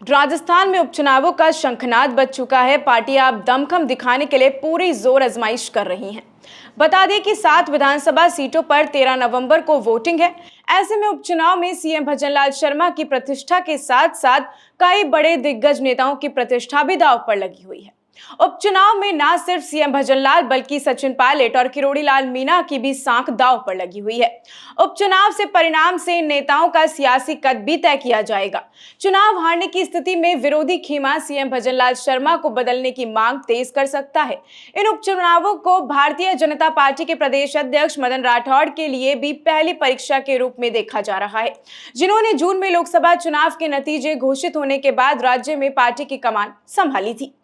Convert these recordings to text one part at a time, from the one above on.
राजस्थान में उपचुनावों का शंखनाद बज चुका है। पार्टियां अब दमखम दिखाने के लिए पूरी जोर आजमाइश कर रही हैं। बता दें कि 7 विधानसभा सीटों पर 13 नवंबर को वोटिंग है। ऐसे में उपचुनाव में सीएम भजनलाल शर्मा की प्रतिष्ठा के साथ साथ कई बड़े दिग्गज नेताओं की प्रतिष्ठा भी दांव पर लगी हुई है। उपचुनाव में न सिर्फ सीएम भजनलाल बल्कि सचिन पायलट और किरोड़ी लाल मीणा की भी साख दांव पर लगी हुई है। उपचुनाव से परिणाम से इन नेताओं का सियासी कद भी तय किया जाएगा। चुनाव हारने की स्थिति में विरोधी खेमा सीएम भजनलाल शर्मा को बदलने की मांग तेज कर सकता है। इन उपचुनावों को भारतीय जनता पार्टी के प्रदेश अध्यक्ष मदन राठौड़ के लिए भी पहली परीक्षा के रूप में देखा जा रहा है, जिन्होंने जून में लोकसभा चुनाव के नतीजे घोषित होने के बाद राज्य में पार्टी की कमान संभाली थी।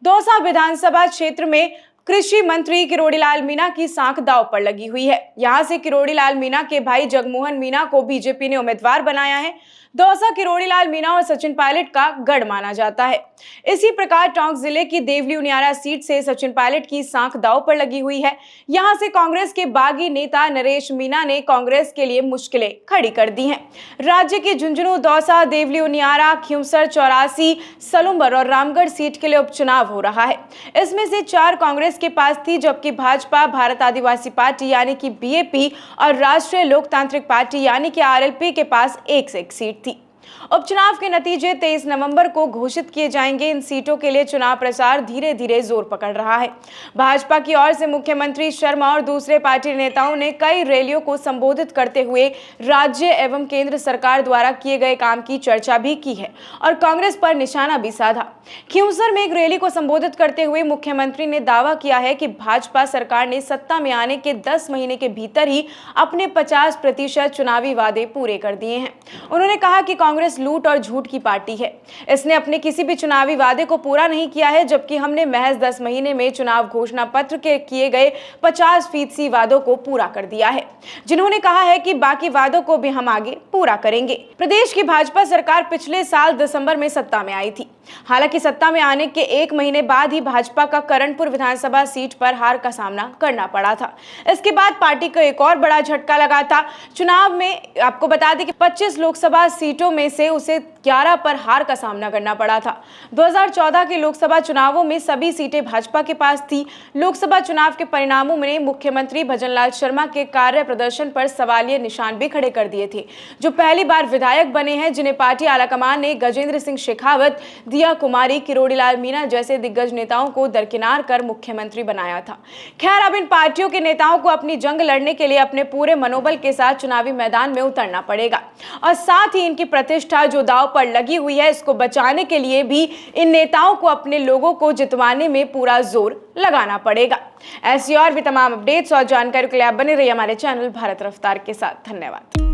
दौसा विधानसभा क्षेत्र में कृषि मंत्री किरोड़ी लाल मीणा की साख दांव पर लगी हुई है। यहां से किरोड़ी लाल मीणा के भाई जगमोहन मीणा को बीजेपी ने उम्मीदवार बनाया है। दौसा किरोड़ी लाल मीणा और सचिन पायलट का गढ़ माना जाता है। इसी प्रकार टोंक जिले की देवली उनियारा सीट से सचिन पायलट की साख दांव पर लगी हुई है। यहां से कांग्रेस के बागी नेता नरेश मीणा ने कांग्रेस के लिए मुश्किलें खड़ी कर दी हैं। राज्य की झुंझुनू, दौसा, देवली उनियारा, खिंवसर, 84, सलुम्बर और रामगढ़ सीट के लिए उपचुनाव हो रहा है। इसमें से 4 कांग्रेस के पास थी, जबकि भाजपा, भारत आदिवासी पार्टी यानी कि बीएपी और राष्ट्रीय लोकतांत्रिक पार्टी यानी कि आरएलपी के पास एक से एक सीट थी। उपचुनाव के नतीजे 23 नवंबर को घोषित किए जाएंगे। इन सीटों के लिए चुनाव प्रचार धीरे धीरे जोर पकड़ रहा है। भाजपा की ओर से मुख्यमंत्री शर्मा और दूसरे पार्टी नेताओं ने कई रैलियों को संबोधित करते हुए राज्य एवं केंद्र सरकार द्वारा किए गए काम की चर्चा भी की है और कांग्रेस पर निशाना भी साधा। खिंवसर में एक रैली को संबोधित करते हुए मुख्यमंत्री ने दावा किया है कि भाजपा सरकार ने सत्ता में आने के 10 महीने के भीतर ही अपने 50% चुनावी वादे पूरे कर दिए हैं। उन्होंने कहा कि कांग्रेस लूट और झूठ की पार्टी है। इसने अपने किसी भी चुनावी वादे को पूरा नहीं किया है, जबकि हमने महज 10 महीने में चुनाव घोषणा पत्र के किए गए 50% वादों को पूरा कर दिया है। जिन्होंने कहा है कि बाकी वादों को भी हम आगे पूरा करेंगे। प्रदेश की भाजपा सरकार पिछले साल दिसंबर में सत्ता में आई थी। हालांकि सत्ता में आने के 1 महीने बाद ही भाजपा का करणपुर विधानसभा सीट पर हार का सामना करना पड़ा था। इसके बाद पार्टी को एक और बड़ा झटका लगा था। चुनाव में आपको बता दें कि 25 लोकसभा सीटों में से उसे 11 पर हार का सामना करना पड़ा था। 2014 के लोकसभा चुनावों में सभी सीटें भाजपा के पास थी। लोकसभा चुनाव के परिणामों में मुख्यमंत्री भजनलाल शर्मा के कार्य प्रदर्शन पर सवालिया निशान भी खड़े कर दिए थे, जो पहली बार विधायक बने हैं, जिन्हें पार्टी आलाकमान ने गजेंद्र सिंह शेखावत, दिया कुमारी, किरोड़ी लाल मीणा जैसे दिग्गज नेताओं को दरकिनार कर मुख्यमंत्री बनाया था। खैर, अब इन पार्टियों के नेताओं को अपनी जंग लड़ने के लिए अपने पूरे मनोबल के साथ चुनावी मैदान में उतरना पड़ेगा और साथ ही इनकी प्रतिष्ठा जो दांव पर लगी हुई है, इसको बचाने के लिए भी इन नेताओं को अपने लोगों को जितवाने में पूरा जोर लगाना पड़ेगा। ऐसी और भी तमाम अपडेट्स और जानकारी के लिए आप बने रहिए हमारे चैनल भारत रफ्तार के साथ। धन्यवाद।